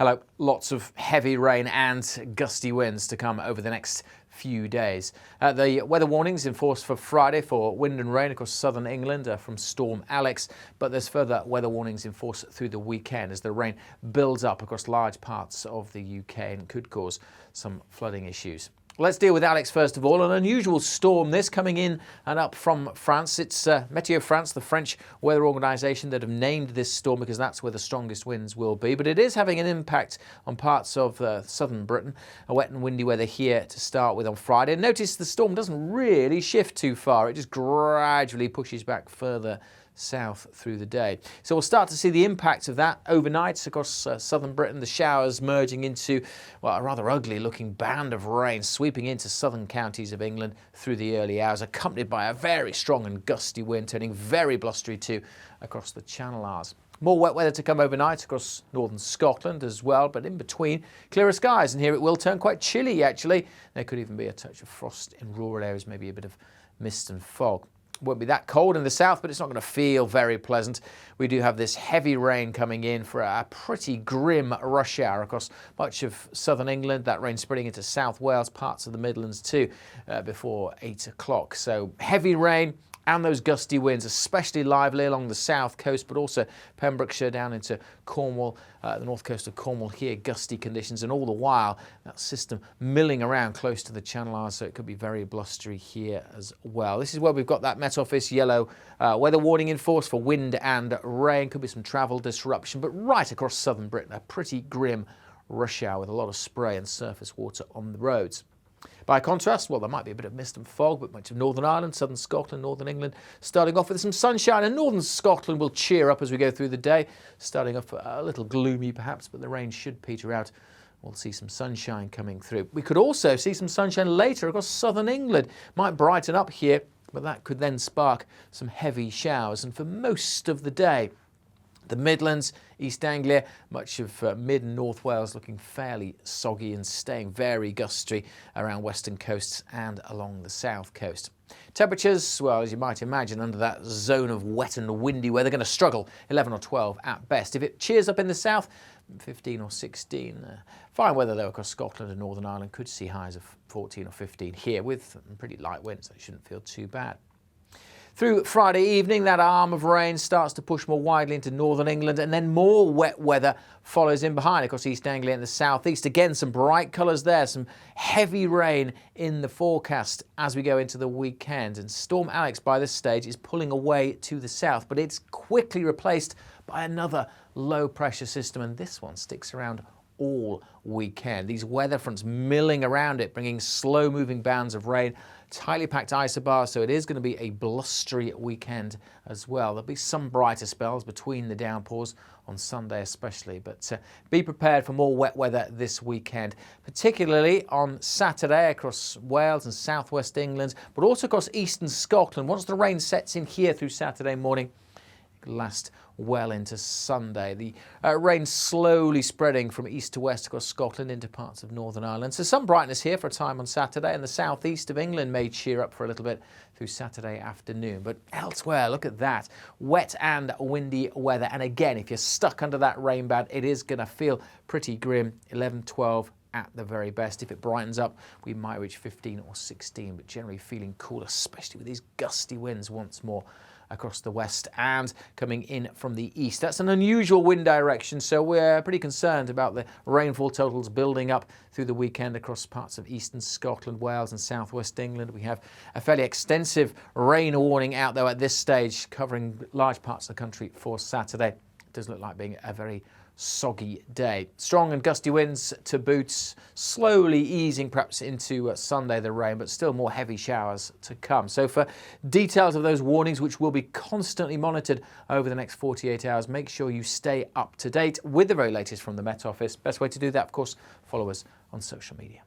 Hello, lots of heavy rain and gusty winds to come over the next few days. The weather warnings in force for Friday for wind and rain across southern England from Storm Alex, but there's further weather warnings in force through the weekend as the rain builds up across large parts of the UK and could cause some flooding issues. Let's deal with Alex first of all. An unusual storm, this coming in and up from France. It's Meteo France, the French weather organisation, that have named this storm because that's where the strongest winds will be. But it is having an impact on parts of southern Britain. A wet and windy weather here to start with on Friday. And notice the storm doesn't really shift too far. It just gradually pushes back further south through the day. So we'll start to see the impact of that overnight across southern Britain. The showers merging into, well, a rather ugly looking band of rain sweeping into southern counties of England through the early hours, accompanied by a very strong and gusty wind turning very blustery too across the Channel Islands. More wet weather to come overnight across northern Scotland as well, but in between, clearer skies, and here it will turn quite chilly actually. There could even be a touch of frost in rural areas, maybe a bit of mist and fog. Won't be that cold in the south, but it's not going to feel very pleasant. We do have this heavy rain coming in for a pretty grim rush hour across much of southern England. That rain spreading into South Wales, parts of the Midlands too, before 8 o'clock. So heavy rain and those gusty winds, especially lively along the south coast, but also Pembrokeshire down into Cornwall, the north coast of Cornwall here, gusty conditions, and all the while that system milling around close to the Channel Islands, so it could be very blustery here as well. This is where we've got that Met Office yellow weather warning in force for wind and rain. Could be some travel disruption, but right across southern Britain, a pretty grim rush hour with a lot of spray and surface water on the roads. By contrast, well, there might be a bit of mist and fog, but much of Northern Ireland, southern Scotland, northern England, starting off with some sunshine, and northern Scotland will cheer up as we go through the day, starting off a little gloomy perhaps, but the rain should peter out. We'll see some sunshine coming through. We could also see some sunshine later across southern England. Might brighten up here, but that could then spark some heavy showers, and for most of the day, the Midlands, East Anglia, much of mid and North Wales looking fairly soggy and staying very gusty around western coasts and along the south coast. Temperatures, well, as you might imagine, under that zone of wet and windy weather, going to struggle 11 or 12 at best. If it cheers up in the south, 15 or 16. Fine weather though across Scotland and Northern Ireland, could see highs of 14 or 15 here with pretty light winds. That shouldn't feel too bad. Through Friday evening, that arm of rain starts to push more widely into northern England, and then more wet weather follows in behind across East Anglia and the southeast. Again, some bright colours there, some heavy rain in the forecast as we go into the weekend. And Storm Alex by this stage is pulling away to the south, but it's quickly replaced by another low pressure system, and this one sticks around all weekend. These weather fronts milling around it, bringing slow moving bands of rain, tightly packed isobars, so it is going to be a blustery weekend as well. There'll be some brighter spells between the downpours on Sunday especially, but be prepared for more wet weather this weekend, particularly on Saturday across Wales and southwest England, but also across eastern Scotland. Once the rain sets in here through Saturday morning, last well into Sunday. The rain slowly spreading from east to west across Scotland into parts of Northern Ireland. So some brightness here for a time on Saturday, and the southeast of England may cheer up for a little bit through Saturday afternoon. But elsewhere, look at that. Wet and windy weather. And again, if you're stuck under that rain band, it is going to feel pretty grim. 11, 12 at the very best. If it brightens up, we might reach 15 or 16, but generally feeling cool, especially with these gusty winds once more across the west and coming in from the east. That's an unusual wind direction, so we're pretty concerned about the rainfall totals building up through the weekend across parts of eastern Scotland, Wales and southwest England. We have a fairly extensive rain warning out there at this stage, covering large parts of the country for Saturday. It does look like being a very soggy day. Strong and gusty winds to boot, slowly easing perhaps into Sunday, the rain, but still more heavy showers to come. So for details of those warnings, which will be constantly monitored over the next 48 hours, make sure you stay up to date with the very latest from the Met Office. Best way to do that, of course, follow us on social media.